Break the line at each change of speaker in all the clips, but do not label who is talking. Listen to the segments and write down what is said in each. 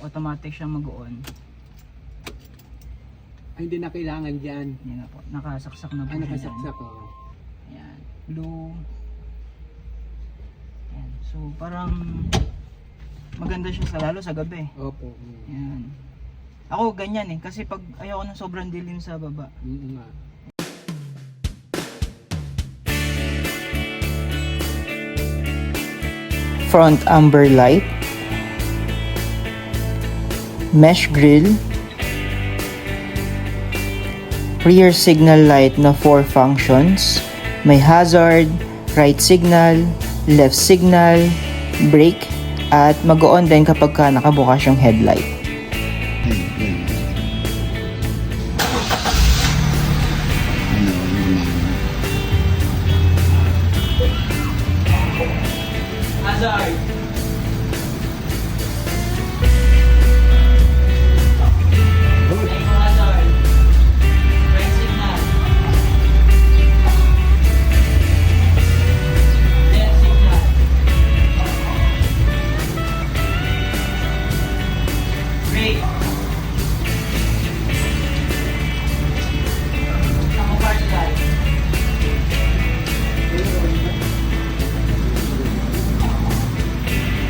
automatic siya mag-on.
Ay, hindi na kailangan dyan.
Yan na po, nakasaksak na po siya
Nakasaksak
dyan.
oh.
Ayan, blue. Ayan, so parang maganda siya lalo sa gabi.
Opo.
Ayan. Ako ganyan kasi pag ayoko ng sobrang dilim sa baba.
Nga.
Front amber light, mesh grill, rear signal light na 4 functions, may hazard, right signal, left signal, brake, at mag-on din kapag nakabukas yung headlight. Hazard.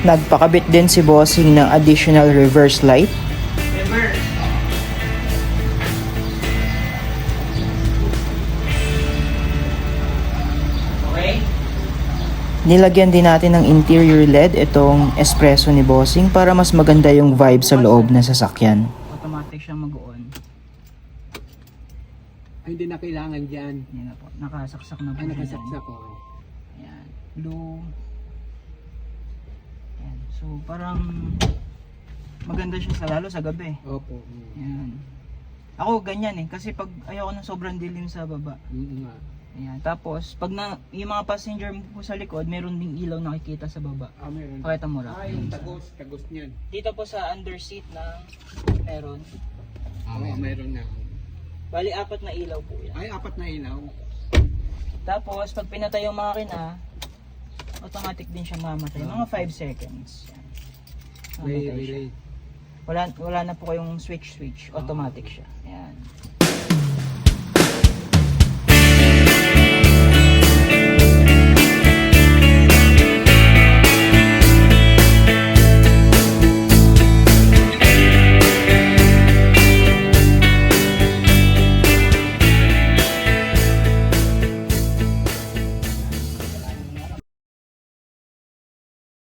Nagpakabit din si Bossing ng additional reverse light. Reverse. Okay. Nilagyan din natin ng interior LED itong espresso ni Bossing para mas maganda yung vibe sa loob ng sasakyan. Automatic siyang mag-on.
Ay, hindi na kailangan dyan.
Yan na po, nakasaksak na po
Ay,
siya
nakasaksak
dyan.
oh.
Ayan, blue. Ayan, so parang maganda siya lalo sa gabi.
Opo.
Ayan. Ako ganyan kasi pag ayoko ng sobrang dilim sa baba.
Nga.
Ayan, tapos pag yung mga passenger mo po sa likod, meron ding ilaw nakikita sa baba.
Ah, meron.
Pakita mo lang.
Ay, yung tagos niyan.
Dito po sa underseat na meron.
Oo, meron na.
Bali, 4 na ilaw po yan.
Ay, 4 na ilaw.
Tapos, pag pinatay yung makina, automatic din siya mamatay. Mga 5 seconds. Yan. Mamatay siya.
Relay.
Wala na po kayong switch. Automatic siya. Ayan.